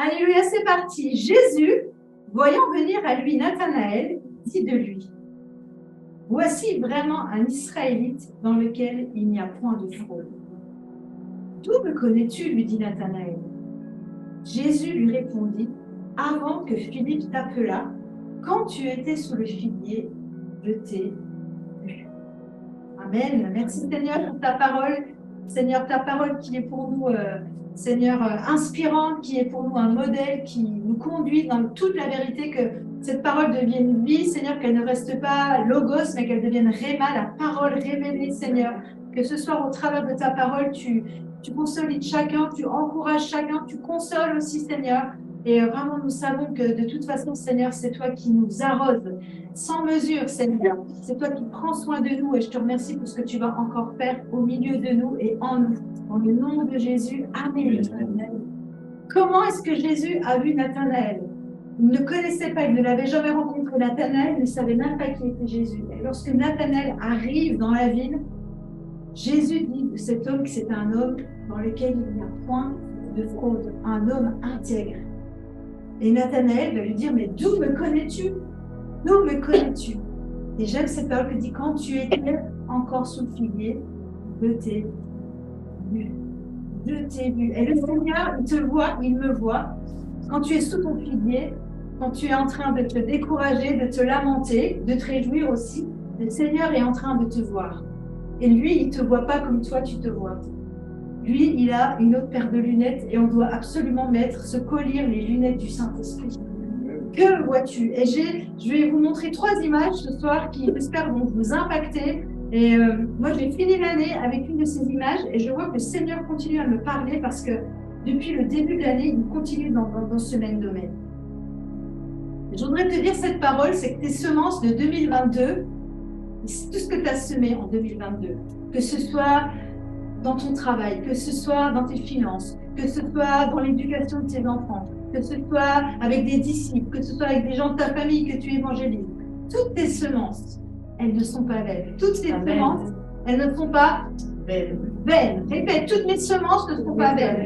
Alléluia, c'est parti. Jésus, voyant venir à lui Nathanaël, dit de lui, voici vraiment un Israélite dans lequel il n'y a point de fraude. D'où me connais-tu, lui dit Nathanaël. Jésus lui répondit, avant que Philippe t'appelât, quand tu étais sous le figuier, je t'ai vu. Amen. Merci Seigneur pour ta parole. Seigneur, ta parole qui est pour nous, Seigneur, inspirante, qui est pour nous un modèle, qui nous conduit dans toute la vérité, que cette parole devienne vie, Seigneur, qu'elle ne reste pas logos, mais qu'elle devienne réma, la parole révélée, Seigneur. Que ce soir, au travers de ta parole, tu consolides chacun, tu encourages chacun, tu consoles aussi, Seigneur. Et vraiment, nous savons que de toute façon, Seigneur, c'est toi qui nous arroses sans mesure, Seigneur. C'est toi qui prends soin de nous et je te remercie pour ce que tu vas encore faire au milieu de nous et en nous. Dans le nom de Jésus, Amen. Comment est-ce que Jésus a vu Nathanaël? Il ne connaissait pas, il ne l'avait jamais rencontré. Nathanaël ne savait même pas qui était Jésus. Et lorsque Nathanaël arrive dans la ville, Jésus dit de cet homme que c'est un homme dans lequel il n'y a point de fraude, un homme intègre. Et Nathanaël va lui dire, mais d'où me connais-tu? D'où me connais-tu? Et j'aime cette parole qui dit, quand tu étais encore sous le figuier, je t'ai vu. Je t'ai vu. Et le Seigneur, il te voit, il me voit. Quand tu es sous ton figuier, quand tu es en train de te décourager, de te lamenter, de te réjouir aussi, le Seigneur est en train de te voir. Et lui, il ne te voit pas comme toi, tu te vois. Lui, il a une autre paire de lunettes et on doit absolument se collir les lunettes du Saint-Esprit. Que vois-tu? Et je vais vous montrer 3 images ce soir qui, j'espère, vont vous impacter. Et moi, j'ai fini l'année avec une de ces images et je vois que le Seigneur continue à me parler parce que depuis le début de l'année, il continue dans ce même domaine. Et je voudrais te dire cette parole, c'est que tes semences de 2022, c'est tout ce que tu as semé en 2022, que ce soit dans ton travail, que ce soit dans tes finances, que ce soit dans l'éducation de tes enfants, que ce soit avec des disciples, que ce soit avec des gens de ta famille que tu évangélises. Toutes tes semences, elles ne sont pas vaines. Toutes tes semences, elles ne sont pas vaines. Répète, toutes mes semences ne sont pas vaines.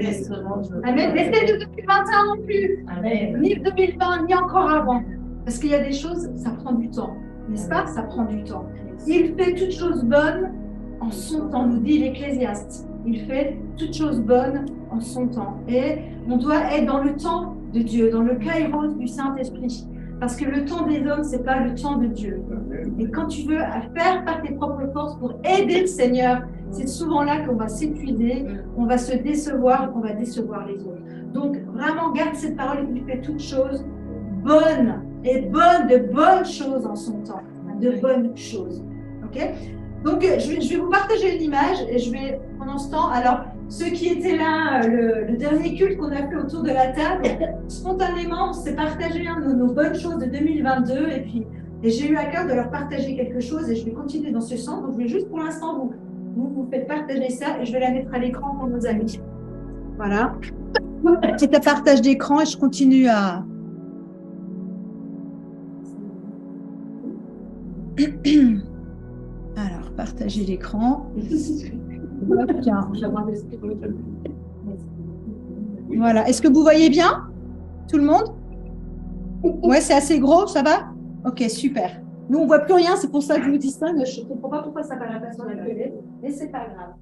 Amen. Mais c'est de 2021 non plus. Amen. Ni 2020, ni encore avant. Parce qu'il y a des choses, ça prend du temps. N'est-ce pas? Ça prend du temps. Il fait toutes choses bonnes en son temps, nous dit l'Ecclésiaste. Il fait toutes choses bonnes en son temps. Et on doit être dans le temps de Dieu, dans le kairos du Saint-Esprit. Parce que le temps des hommes, ce n'est pas le temps de Dieu. Et quand tu veux faire par tes propres forces pour aider le Seigneur, c'est souvent là qu'on va s'épuiser, on va se décevoir, qu'on va décevoir les autres. Donc, vraiment, garde cette parole, il fait toutes choses bonnes, et de bonnes choses en son temps. De bonnes choses. OK? Donc, je vais vous partager une image et je vais, pendant ce temps, alors, ceux qui étaient là, le dernier culte qu'on a fait autour de la table, spontanément, on s'est partagé nos bonnes choses de 2022 et j'ai eu à cœur de leur partager quelque chose et je vais continuer dans ce sens. Donc, je vais juste pour l'instant vous faites partager ça et je vais la mettre à l'écran pour nos amis. Voilà. C'est un partage d'écran et je continue à... Alors, partager l'écran. Voilà. Est-ce que vous voyez bien? Tout le monde? Ouais, c'est assez gros, ça va? Ok, super. Nous, on ne voit plus rien, c'est pour ça que je vous distingue. Je ne comprends pas pourquoi ça ne paraît pas sur la télé, mais ce n'est pas grave.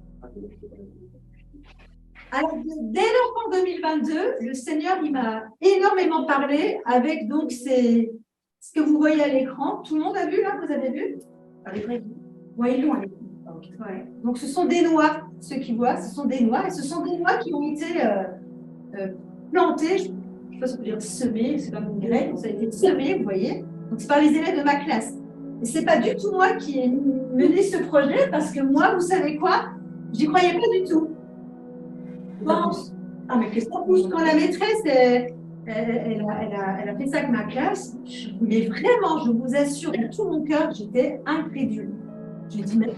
Alors, dès l'enfant 2022, le Seigneur, il m'a énormément parlé avec donc ce que vous voyez à l'écran. Tout le monde a vu là? Vous avez vu? Oui, ils l'ont. Ouais. Donc, ce sont des noix, ceux qui voient, ce sont des noix, et ce sont des noix qui ont été plantées, je ne sais pas si on peut dire semées, c'est comme une graine, ça a été semé, vous voyez. Donc, c'est par les élèves de ma classe. Et ce n'est pas du tout moi qui ai mené ce projet, parce que moi, vous savez quoi? J'y croyais pas du tout. Bon, mais que ça pousse quand la maîtresse, elle a fait ça avec ma classe, mais vraiment, je vous assure, de tout mon cœur, j'étais incrédule. Je dis, mais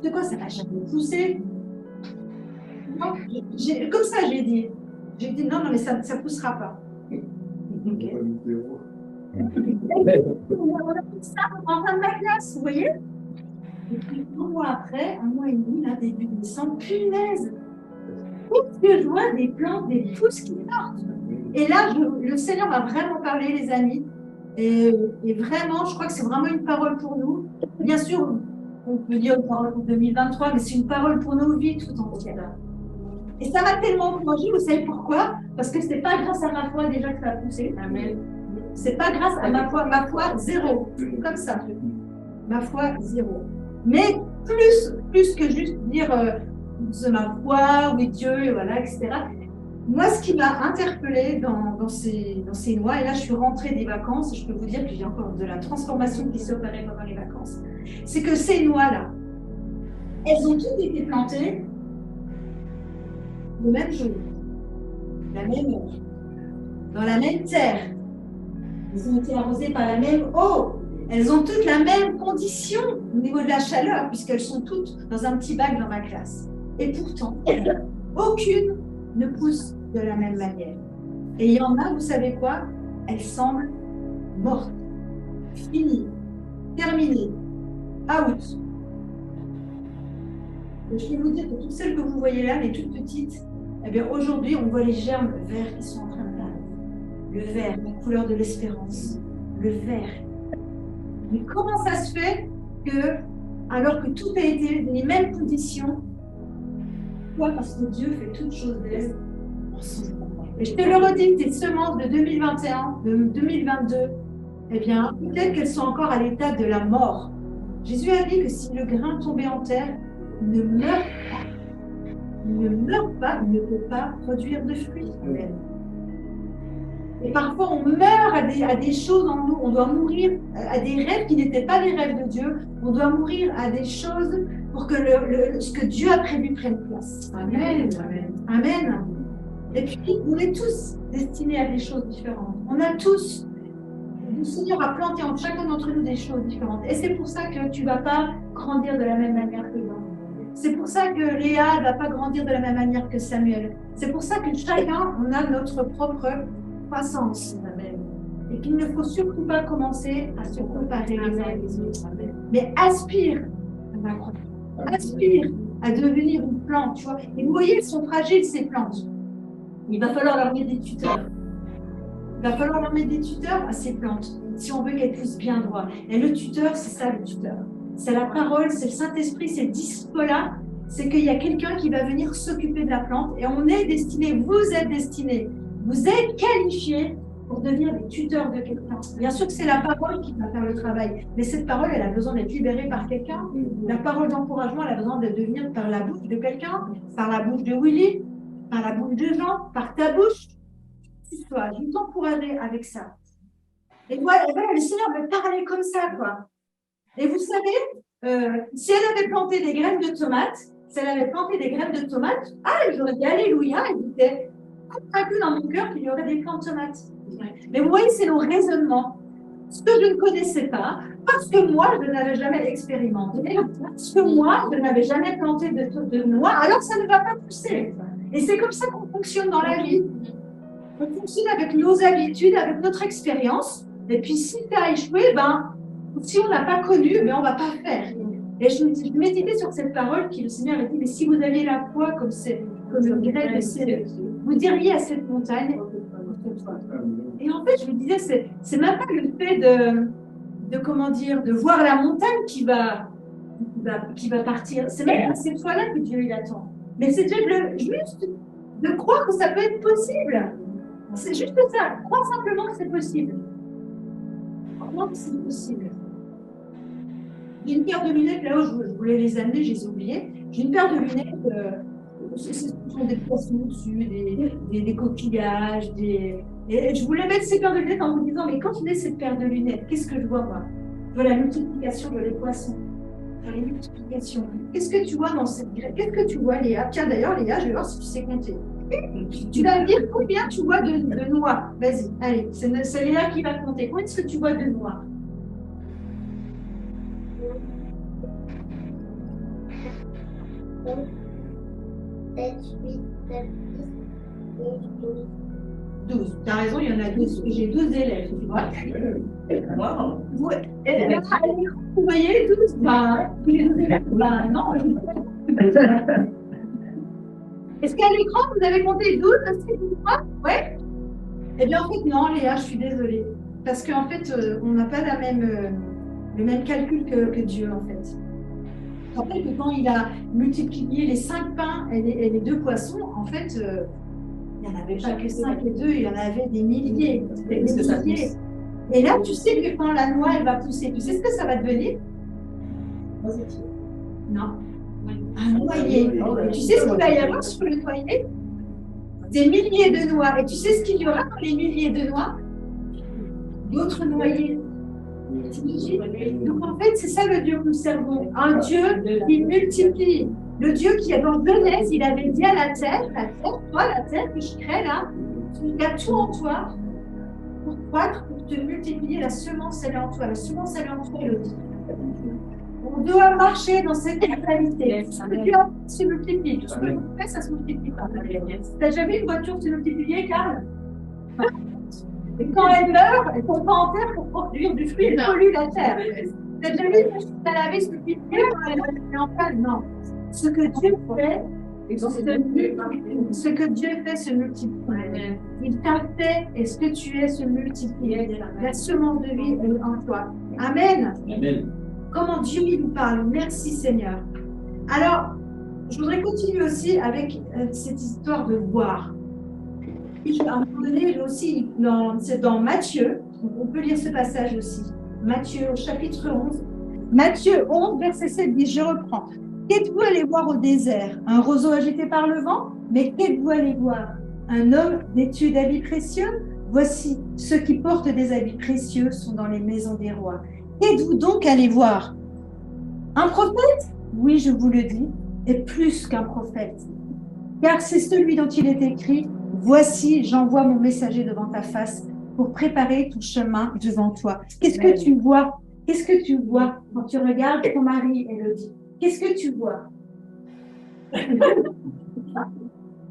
de quoi ça va jamais pousser? Non, comme ça, j'ai dit. J'ai dit, non, mais ça ne poussera pas. Okay. On a fait ça en fin de ma classe, vous voyez? Et puis, un mois après, 1 mois et demi, là, début décembre, punaise! Est-ce que je vois des plantes, des pousses qui sortent? Et là, le Seigneur m'a vraiment parlé, les amis. Et vraiment, je crois que c'est vraiment une parole pour nous. Bien sûr, on peut dire une parole pour 2023, mais c'est une parole pour nos vies tout entière. Et ça m'a tellement encouragée, vous savez pourquoi? Parce que ce n'est pas grâce à ma foi déjà que ça a poussé. Amen. C'est pas grâce à ma foi zéro. Comme ça. Ma foi zéro. Mais plus que juste dire c'est ma foi, oui Dieu, voilà, etc. Moi, ce qui m'a interpellée dans ces noix, et là je suis rentrée des vacances, je peux vous dire qu'il y a encore de la transformation qui s'est opérée pendant les vacances, c'est que ces noix-là, elles ont toutes été plantées le même jour, la même heure, dans la même terre. Elles ont été arrosées par la même eau. Elles ont toutes la même condition au niveau de la chaleur, puisqu'elles sont toutes dans un petit bac dans ma classe. Et pourtant, aucune ne pousse de la même manière. Et il y en a, vous savez quoi? Elles semblent mortes, finies, terminées, out. Et je vais vous dire que toutes celles que vous voyez là, les toutes petites, eh bien aujourd'hui, on voit les germes verts qui sont en train de paraître. Le vert, la couleur de l'espérance. Le vert. Mais comment ça se fait que, alors que tout a été dans les mêmes conditions, pourquoi? Parce que Dieu fait toutes choses belles en son temps. Et je te le redis, tes semences de 2021, de 2022, eh bien, peut-être qu'elles sont encore à l'étape de la mort. Jésus a dit que si le grain tombait en terre, il ne meurt pas, il ne peut pas produire de fruits. Amen. Et parfois, on meurt à des choses en nous. On doit mourir à des rêves qui n'étaient pas des rêves de Dieu. On doit mourir à des choses pour que ce que Dieu a prévu prenne place. Amen. Amen. Amen. Et puis, on est tous destinés à des choses différentes. On a tous, le Seigneur a planté en chacun d'entre nous des choses différentes. Et c'est pour ça que tu ne vas pas grandir de la même manière que moi. C'est pour ça que Léa ne va pas grandir de la même manière que Samuel. C'est pour ça que chacun, on a notre propre croissance. Amen. Et qu'il ne faut surtout pas commencer à se comparer les uns les autres. Amen. Mais aspire à la croissance. Aspire à devenir une plante. Tu vois. Et vous voyez, elles sont fragiles, ces plantes. Il va falloir leur mettre des tuteurs. Il va falloir leur mettre des tuteurs à ces plantes, si on veut qu'elles poussent bien droit. Et le tuteur, c'est ça le tuteur. C'est la parole, c'est le Saint-Esprit, c'est le disciple-là. C'est qu'il y a quelqu'un qui va venir s'occuper de la plante. Et on est destiné, vous êtes destiné, vous êtes qualifiés pour devenir des tuteurs de quelqu'un. Bien sûr que c'est la parole qui va faire le travail. Mais cette parole, elle a besoin d'être libérée par quelqu'un. La parole d'encouragement, elle a besoin de devenir par la bouche de quelqu'un, par la bouche de Willy, par la bouche de Jean, par ta bouche. Toi, je t'encouragerai avec ça. Et voilà, le Seigneur me parlait comme ça, quoi. Et vous savez, si elle avait planté des graines de tomates, j'aurais dit Alléluia, et j'étais convaincue dans mon cœur qu'il y aurait des plants de tomates. Mais vous voyez, c'est nos raisonnements. Ce que je ne connaissais pas, parce que moi, je n'avais jamais expérimenté, parce que moi, je n'avais jamais planté de noix, alors ça ne va pas pousser. Et c'est comme ça qu'on fonctionne dans la vie. On fonctionne avec nos habitudes, avec notre expérience. Et puis, si tu as échoué, si on n'a pas connu, on ne va pas faire. Et je méditais sur cette parole qui, le Seigneur a dit, mais si vous aviez la foi comme une graine de sel, vous diriez à cette montagne, et en fait, je me disais, c'est même pas le fait de voir la montagne qui va partir. C'est même pas cette fois-là que Dieu il attend. Mais c'est juste de croire que ça peut être possible. C'est juste ça. Crois simplement que c'est possible. Crois que c'est possible. J'ai une paire de lunettes, là où je voulais les amener, je les ai oubliées. J'ai une paire de lunettes, ce sont des poissons dessus, des coquillages, Et je voulais mettre ces paires de lunettes en me disant, mais quand tu mets cette paire de lunettes, qu'est-ce que je vois, moi? Je vois la multiplication de les poissons. Je vois les multiplications. Qu'est-ce que tu vois dans cette graine? Qu'est-ce que tu vois, Léa? Tiens, d'ailleurs, Léa, je vais voir si tu sais compter. Tu vas me dire combien tu vois de noix. Vas-y, allez, c'est Léa qui va compter. Combien est-ce que tu vois de noix? 7, 8, 9, 10, 11, 12. 12. Tu as raison, il y en a 12. J'ai 12 élèves, tu vois. Wow. Ouais. Vous voyez 12? Les 12 élèves. Non. Est-ce qu'à l'écran, vous avez compté 12 aussi, 3? Ouais. Eh bien, en fait, non, Léa, je suis désolée. Parce qu'en fait, on n'a pas le même calcul que Dieu, en fait. En fait, quand il a multiplié les 5 pains et les 2 poissons, en fait, il n'y en avait pas que 5 et 2, il y en avait des milliers. Des milliers. Et là, tu sais que quand la noix, elle va pousser, tu sais ce que ça va devenir? Non. Un noyer. Et tu sais ce qu'il va y avoir sur le noyer? Des milliers de noix. Et tu sais ce qu'il y aura dans les milliers de noix? D'autres noyers. Donc en fait, c'est ça le Dieu que nous servons. Un Dieu qui multiplie. Le Dieu qui, dans Genèse, il avait dit à la terre, toi, la terre que je crée là, il y a tout en toi pour croître, pour te multiplier. La semence, elle est en toi. La semence, elle est en toi, Elodie. On doit marcher dans cette réalité. Ce que tu as se multiplie. Tout ce que vous faites, ça se multiplie pas. Tu n'as jamais une voiture se multiplier, Karl? Et quand elle meurt, elle ne tombe pas en terre pour produire du fruit, elle pollue la terre. Tu n'as jamais une machine à laver se multiplier quand elle est en panne? Non. Ce que Dieu fait, se multiplie. Il t'a fait et ce que tu es se multiplie. La semence de vie est en toi. Amen. Amen. Comment Dieu nous parle. Merci Seigneur. Alors, je voudrais continuer aussi avec cette histoire de voir. À un moment donné, aussi, c'est dans Matthieu, on peut lire ce passage aussi. Matthieu, au chapitre 11. Matthieu 11, verset 7 dit, je reprends. Qu'êtes-vous allé voir au désert? Un roseau agité par le vent? Mais qu'êtes-vous allé voir? Un homme vêtu d'habits précieux? Voici, ceux qui portent des habits précieux sont dans les maisons des rois. Qu'êtes-vous donc allé voir? Un prophète? Oui, je vous le dis, et plus qu'un prophète. Car c'est celui dont il est écrit, voici, j'envoie mon messager devant ta face pour préparer ton chemin devant toi. Qu'est-ce que tu vois? Qu'est-ce que tu vois quand tu regardes ton mari, Elodie? Qu'est-ce que tu vois?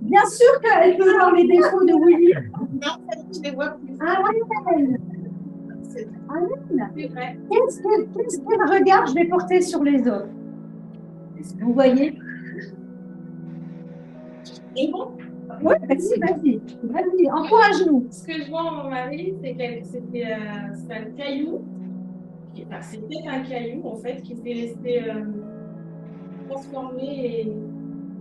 Bien sûr qu'elle peut voir les défauts de Willy. Non, je les vois plus. Amen. Amen. C'est vrai. Quel regard je vais porter sur les autres? Vous voyez? Et bon, Oui, vas-y, encourage-nous. ce que je vois en mon mari, c'est que c'était un caillou. Enfin, c'était un caillou, en fait, qui s'est laissé transformer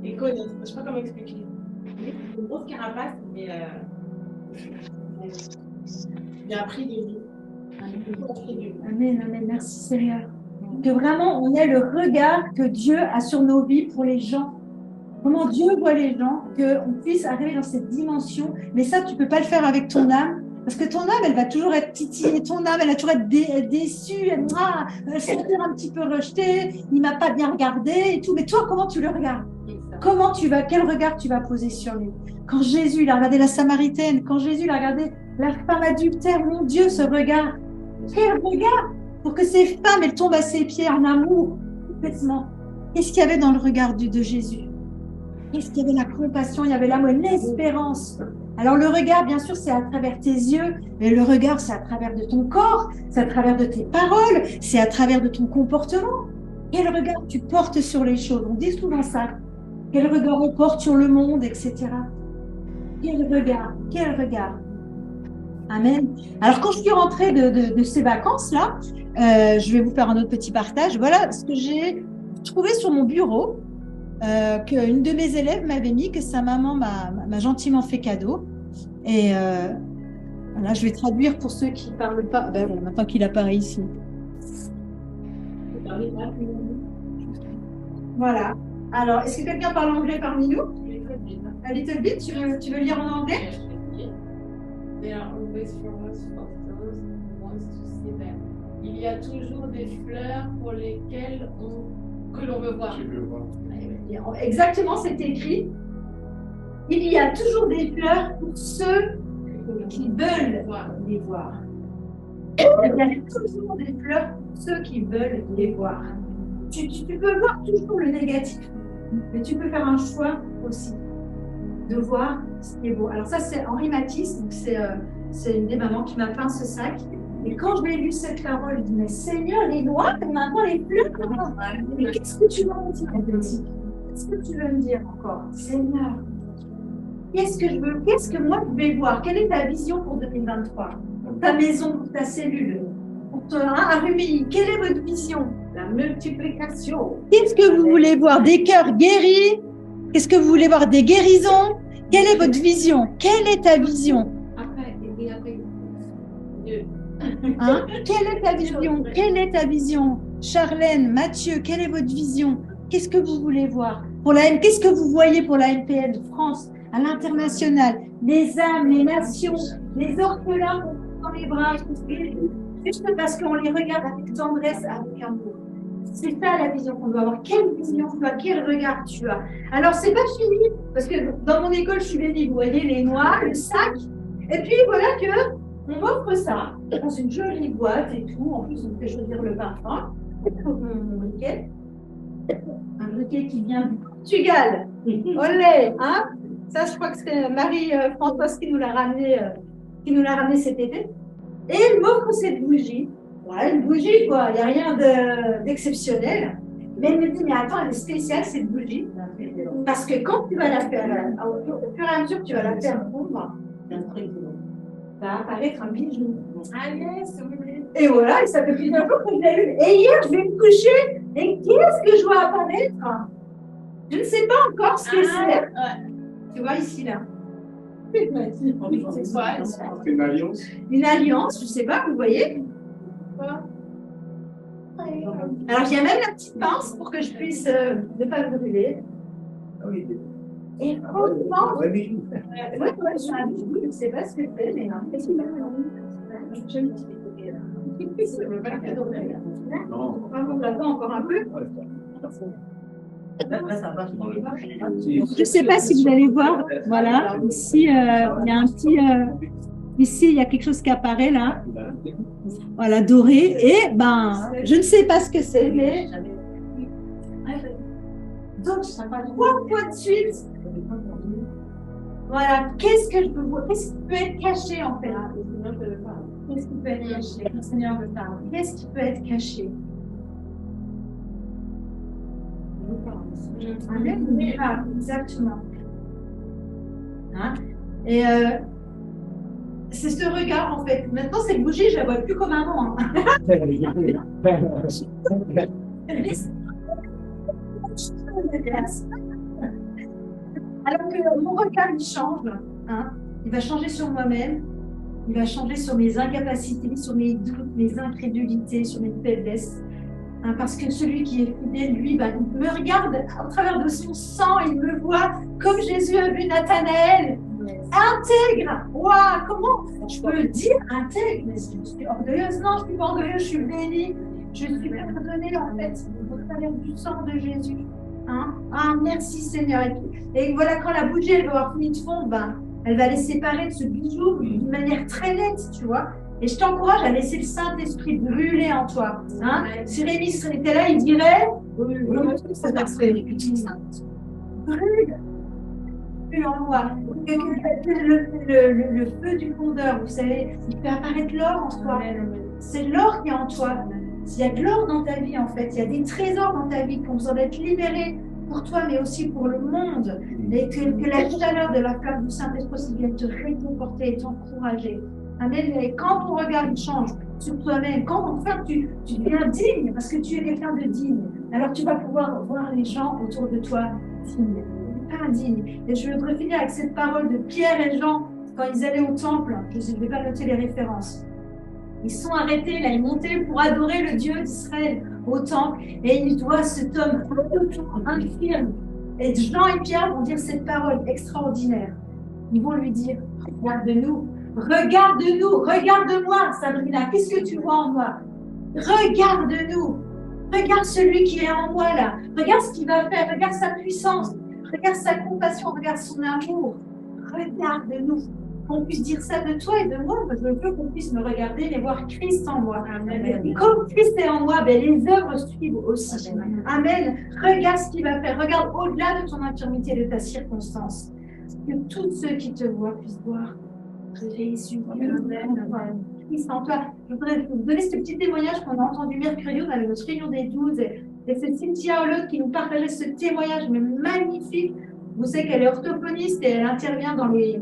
et connaître. Je ne sais pas comment expliquer. C'est une grosse carapace, mais il a appris de lui. Amen, amen. Merci Seigneur. Que vraiment on ait le regard que Dieu a sur nos vies pour les gens. Comment Dieu voit les gens, qu'on puisse arriver dans cette dimension. Mais ça, tu ne peux pas le faire avec ton âme. Parce que ton âme, elle va toujours être titillée. Ton âme, elle va toujours être déçue. Elle va se sentir un petit peu rejetée. Il ne m'a pas bien regardé et tout. Mais toi, comment tu le regardes? Comment tu vas, quel regard tu vas poser sur lui? Quand Jésus, il a regardé la Samaritaine, quand Jésus, il a regardé la femme adultère, mon Dieu, ce regard. Quel regard! Pour que ces femmes, elles tombent à ses pieds en amour, complètement. Qu'est-ce qu'il y avait dans le regard de Jésus? Qu'est-ce qu'il y avait? La compassion, il y avait l'amour, l'espérance. Alors le regard, bien sûr, c'est à travers tes yeux, mais le regard, c'est à travers de ton corps, c'est à travers de tes paroles, c'est à travers de ton comportement. Quel regard tu portes sur les choses? On dit souvent ça. Quel regard on porte sur le monde, etc. Quel regard? Quel regard? Amen. Alors, quand je suis rentrée de ces vacances-là, je vais vous faire un autre petit partage. Voilà ce que j'ai trouvé sur mon bureau, qu'une de mes élèves m'avait mis, que sa maman m'a gentiment fait cadeau. Et voilà, je vais traduire pour ceux qui ne parlent pas. Ben, voilà, maintenant qu'il apparaît ici. Voilà. Alors, est-ce que quelqu'un parle anglais parmi nous? A little bit. Tu veux lire en anglais? They are always flowers for those who want to see them. Il y a toujours des fleurs pour lesquelles que l'on veut voir. Exactement, c'est écrit. Il y a toujours des fleurs pour ceux qui veulent les voir. Il y a toujours des fleurs pour ceux qui veulent les voir. Tu peux voir toujours le négatif, mais tu peux faire un choix aussi de voir ce qui est beau. Alors ça, c'est Henri Matisse, donc c'est une des mamans qui m'a peint ce sac. Et quand je l'ai lu cette parole, je dis, mais Seigneur, les noix, maintenant les fleurs, mais qu'est-ce que tu veux me dire, Qu'est-ce que tu veux me dire encore? Seigneur, qu'est-ce que je veux, qu'est-ce que moi je vais voir, quelle est ta vision pour 2023, pour ta maison, pour ta cellule, pour un RUMI, quelle est votre vision? La multiplication. Qu'est-ce que vous voulez voir? Des cœurs guéris? Qu'est-ce que vous voulez voir? Des guérisons? Quelle est votre vision? Quelle est ta vision? Après, et après, Dieu. Hein? Quelle est ta vision? Quelle est ta vision? Charlène, Mathieu, quelle est votre vision? Qu'est-ce que vous voulez voir? Qu'est-ce que vous voyez pour la MPL de France, à l'international? Les âmes, les nations, les orphelins qu'on prend dans les bras, juste parce qu'on les regarde avec tendresse, avec amour. C'est ça la vision qu'on doit avoir. Quelle vision tu as? Quel regard tu as? Alors, c'est pas fini, parce que dans mon école, je suis bénie, vous voyez, les noix, le sac, et puis voilà que on m'offre ça dans une jolie boîte et tout. En plus, on me fait choisir le parfum. Mon briquet. Un briquet qui vient du Portugal. Olé, hein? Ça, je crois que c'est Marie-Françoise qui nous l'a ramené cet été. Et elle m'offre cette bougie. Ouais, une bougie, quoi. Il n'y a rien d'exceptionnel. Mais elle me dit, mais attends, elle est spéciale, cette bougie. Parce que quand tu vas la faire, au fur et à mesure que tu vas la faire fondre, va apparaître un bijou. Ah yes, oui. Et voilà, et ça fait plusieurs jours que je l'ai eu. Et hier, je vais me coucher. Et qu'est-ce que je vois apparaître? Je ne sais pas encore ce que c'est. Ouais. Tu vois ici, là. C'est quoi? C'est une alliance. Une alliance, je ne sais pas, vous voyez? Alors, il y a même la petite pince pour que je puisse ne pas le brûler. Ah oui. Et franchement, Ouais, mais- je ne sais pas ce que c'est, mais qu'est-ce qu'il y a? Non. On l'attend encore un peu. Ouais, Je ne sais pas si vous allez voir. Voilà, ici, il y a un petit. Ici, il y a quelque chose qui apparaît là. Voilà, doré. Et ben, je ne sais pas ce que c'est, mais. Donc, 3 fois de suite. Voilà, qu'est-ce que je peux voir? Qu'est-ce qui peut être caché en fait? Qu'est-ce qui peut être caché? Le Seigneur me parle. Qu'est-ce qui peut être caché? Amen. Exactement. Hein? Et c'est ce regard en fait. Maintenant, cette bougie, je la vois plus comme avant. Hein. Alors que mon regard, il change. Hein? Il va changer sur moi-même. Il va changer sur mes incapacités, sur mes doutes, mes incrédulités, sur mes faiblesses. Hein, parce que celui qui est fidèle, lui, bah, il me regarde au travers de son sang, il me voit comme Jésus a vu Nathanaël. Intègre. Waouh, comment je peux dire intègre? Mais je suis orgueilleuse. Non, je ne suis pas orgueilleuse, je suis bénie. Je suis pardonnée en fait au travers du sang de Jésus. Hein? Ah, merci Seigneur. Et voilà, quand la bougie elle va avoir fini de fondre, ben, elle va les séparer de ce bijou d'une manière très nette, tu vois. Et je t'encourage à laisser le Saint-Esprit brûler en toi. Hein? Si Rémi était là, il dirait ça brûle. En moi. Le feu du fondeur, vous savez, il fait apparaître l'or en toi. C'est l'or qui est en toi. Il y a de l'or dans ta vie, en fait. Il y a des trésors dans ta vie qui ont besoin d'être libérés pour toi, mais aussi pour le monde. Et que la chaleur de la flamme du Saint-Esprit vienne te réconforter et t'encourager. Amen. Et quand ton regard il change sur toi-même, quand enfin tu deviens digne, parce que tu es quelqu'un de digne, alors tu vas pouvoir voir les gens autour de toi dignes. Indigne. Et je voudrais finir avec cette parole de Pierre et Jean quand ils allaient au temple. Je ne vais pas noter les références. Ils sont arrêtés, là, ils montaient pour adorer le Dieu d'Israël au temple et ils voient cet homme infirme. Et Jean et Pierre vont dire cette parole extraordinaire. Ils vont lui dire, regarde-nous, regarde-nous, regarde-moi, Sabrina, qu'est-ce que tu vois en moi? Regarde-nous, regarde celui qui est en moi là, regarde ce qu'il va faire, regarde sa puissance. Regarde sa compassion, regarde son amour. Regarde-nous. Qu'on puisse dire ça de toi et de moi, parce que je veux qu'on puisse me regarder et voir Christ en moi. Amen. Comme Christ est en moi, ben, les œuvres suivent aussi. Amen. Regarde ce qu'il va faire. Regarde au-delà de ton infirmité et de ta circonstance. Que tous ceux qui te voient puissent voir Jésus. Christ en toi. Je voudrais vous donner ce petit témoignage qu'on a entendu mercredi. On avait notre réunion des 12. Et c'est Cynthia Hollande qui nous partageait ce témoignage, mais magnifique, Vous savez qu'elle est orthophoniste et elle intervient dans les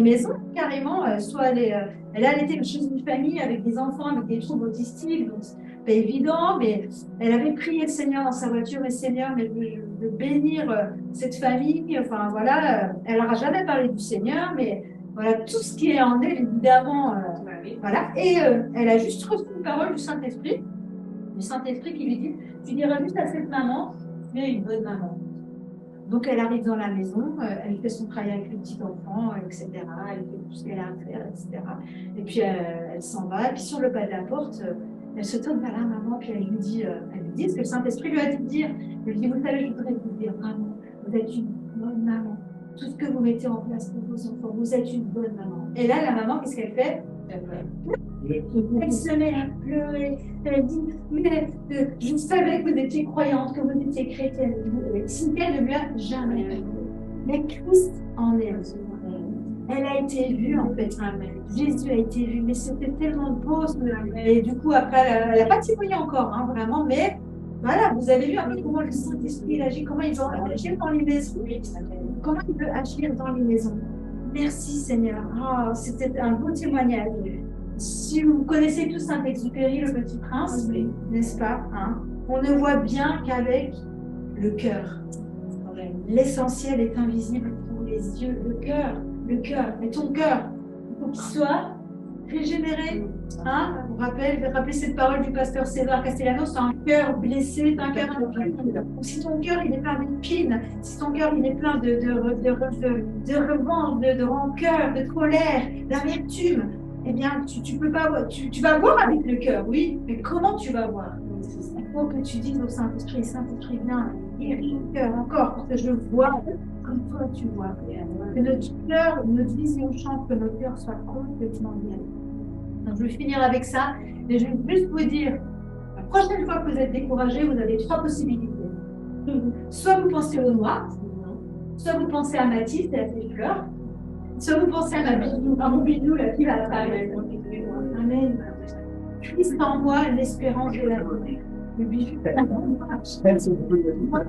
maisons, carrément. Soit elle a été chez une famille avec des enfants avec des troubles autistiques, donc c'est pas évident, mais elle avait prié le Seigneur dans sa voiture, mais Seigneur, mais de bénir cette famille. Enfin, voilà, elle n'aura jamais parlé du Seigneur, mais voilà, tout ce qui est en elle, évidemment. Voilà. Et elle a juste reçu une parole du Saint-Esprit qui lui dit, tu diras juste à cette maman, tu es une bonne maman. Donc elle arrive dans la maison, elle fait son travail avec le petit enfant, etc. Elle fait tout ce qu'elle a à faire, etc. Et puis elle s'en va. Et puis sur le pas de la porte, elle se tourne vers la maman, puis elle lui dit ce que le Saint-Esprit lui a dit de dire. Elle lui dit, vous savez, je voudrais vous dire, maman, vous êtes une bonne maman. Tout ce que vous mettez en place pour vos enfants, vous êtes une bonne maman. Et là, la maman, qu'est-ce qu'elle fait? Elle se met à pleurer. Elle dit, mais je savais que vous étiez croyante, que vous étiez chrétienne. Cynthia ne lui a jamais parlé. Mais Christ en est. Elle a été vue en fait. Jésus a été vu, mais c'était tellement beau. Et du coup, après, elle n'a pas témoigné encore, hein, vraiment, mais voilà, vous avez vu après comment le Saint-Esprit agit, comment il va agir dans les maisons. Comment il veut agir dans les maisons. Merci Seigneur. Oh, c'était un beau témoignage. Si vous connaissez tous Saint-Exupéry, le Petit Prince, n'est-ce pas, hein, on ne voit bien qu'avec le cœur. L'essentiel est invisible pour les yeux. Le cœur, et ton cœur, il faut qu'il soit régénéré. Hein, vous rappelez cette parole du pasteur César Castellanos, c'est un cœur blessé, c'est un cœur infini. Si ton cœur il est plein d'épines, si ton cœur il est plein de revanche, de rancœur, de colère, d'amertume, eh bien, tu peux pas, tu vas voir avec le cœur, oui, mais comment tu vas voir? Il faut que tu dises au Saint-Esprit, Saint-Esprit, viens, guéris mon cœur encore, pour que je vois comme toi tu vois. Que notre cœur, notre vision change, que notre cœur soit complètement bien. Donc, je vais finir avec ça, et je vais juste vous dire, la prochaine fois que vous êtes découragé, vous avez 3 possibilités. Soit vous pensez au noir, soit vous pensez à Mathilde et à ses fleurs, soit vous pensez à mon bidou, la fille à la paille. Amen. Christ en moi, l'espérance de la vie. Le bijou. Moi,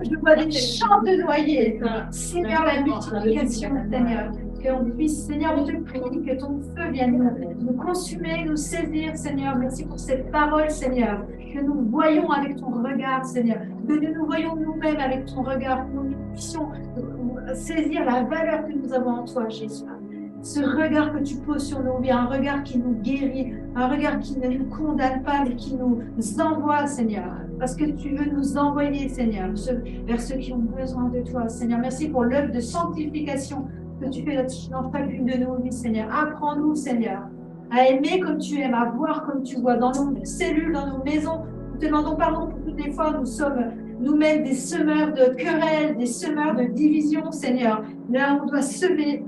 je vois des champs de noyer. Seigneur, la multiplication, Seigneur. Qu'on puisse, Seigneur, je te prie que ton feu vienne nous consumer, nous saisir, Seigneur. Merci pour cette parole, Seigneur. Que nous voyons avec ton regard, Seigneur. Que nous voyons nous-mêmes avec ton regard. Que nous puissions saisir la valeur que nous avons en toi, Jésus. Ce regard que tu poses sur nos vies, un regard qui nous guérit, un regard qui ne nous condamne pas, mais qui nous envoie, Seigneur. Parce que tu veux nous envoyer, Seigneur, vers ceux qui ont besoin de toi, Seigneur. Merci pour l'œuvre de sanctification que tu fais dans chacune de nos vies, Seigneur. Apprends-nous, Seigneur, à aimer comme tu aimes, à voir comme tu vois, dans nos cellules, dans nos maisons. Nous te demandons pardon pour toutes les fois où nous sommes nous-mêmes des semeurs de querelles, des semeurs de division, Seigneur. Là, on doit semer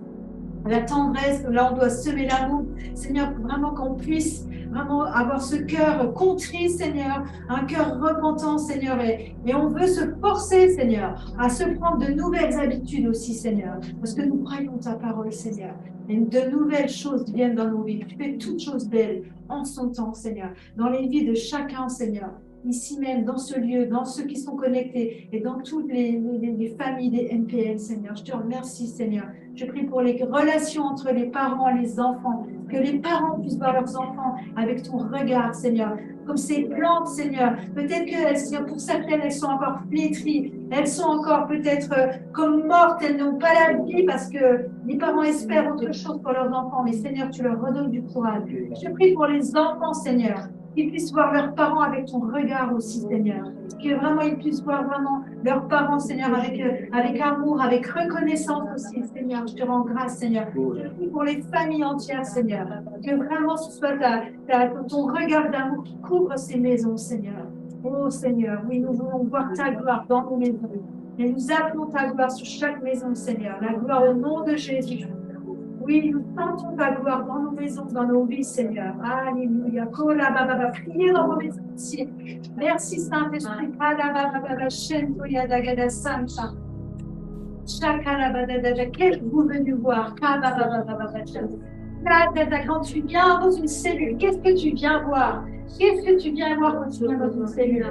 la tendresse, là on doit semer l'amour, Seigneur, pour vraiment qu'on puisse vraiment avoir ce cœur contrit, Seigneur, un cœur repentant, Seigneur, et on veut se forcer, Seigneur, à se prendre de nouvelles habitudes aussi, Seigneur, parce que nous croyons ta parole, Seigneur, et de nouvelles choses viennent dans nos vies, tu fais toutes choses belles en son temps, Seigneur, dans les vies de chacun, Seigneur, ici même, dans ce lieu, dans ceux qui sont connectés et dans toutes les familles des MPL, Seigneur. Je te remercie, Seigneur. Je prie pour les relations entre les parents et les enfants, que les parents puissent voir leurs enfants avec ton regard, Seigneur. Comme ces plantes, Seigneur. Peut-être que pour certaines, elles sont encore flétries. Elles sont encore peut-être comme mortes. Elles n'ont pas la vie parce que les parents espèrent autre chose pour leurs enfants. Mais Seigneur, tu leur redonnes du courage. Je prie pour les enfants, Seigneur, qu'ils puissent voir leurs parents avec ton regard aussi, Seigneur. Que vraiment ils puissent voir vraiment leurs parents, Seigneur, avec amour, avec reconnaissance aussi, Seigneur. Je te rends grâce, Seigneur. Je prie pour les familles entières, Seigneur. Que vraiment ce soit ton regard d'amour qui couvre ces maisons, Seigneur. Oh Seigneur, oui, nous voulons voir ta gloire dans nos maisons. Et nous appelons ta gloire sur chaque maison, Seigneur. La gloire au nom de Jésus. Oui, nous sentons ta gloire dans nos maisons, dans nos vies, Seigneur. Alléluia. Priez dans vos maisons aussi. Merci, Saint-Esprit. Qu'est-ce que vous venez voir? Quand tu viens dans une cellule, qu'est-ce que tu viens voir? Qu'est-ce que tu viens voir quand tu viens dans une cellule?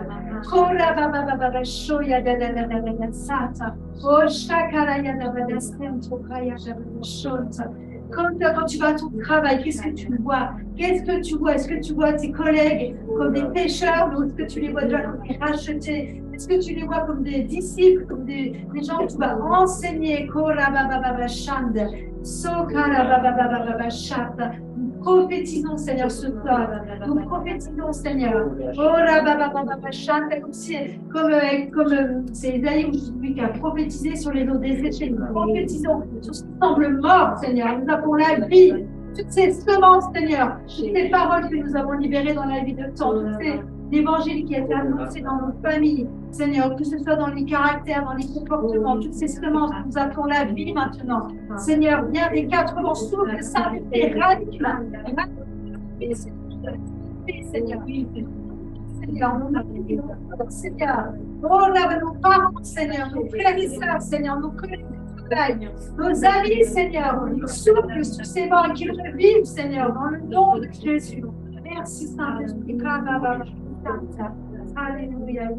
Quand tu vas à ton travail, qu'est-ce que tu vois? Qu'est-ce que tu vois? Est-ce que tu vois tes collègues comme des pécheurs ou est-ce que tu les vois déjà comme des rachetés? Est-ce que tu les vois comme des disciples, comme des gens que tu vas enseigner? Nous prophétisons, Seigneur, ce soir. Nous prophétisons, Seigneur. Comme c'est Isaïe qui a prophétisé sur les eaux desséchées. Nous prophétisons sur ce qui semble mort, Seigneur. Nous avons la vie. Toutes ces semences, Seigneur. Toutes ces paroles que nous avons libérées dans la vie de temps. Toutes ces l'évangile qui a été annoncé dans nos familles, Seigneur, que ce soit dans les caractères, dans les comportements, toutes ces semences, nous appelons la vie maintenant. Seigneur, viens des quatre vents, souffle, ça, et radique. Seigneur, Seigneur, Seigneur, oh là, nos parents, Seigneur, nos frères et sœurs, Seigneur, nos collègues, nos amis, Seigneur, souffle sur ces vents qui revivent, Seigneur, dans le nom de Jésus. Merci, Saint-Esprit. Alléluia.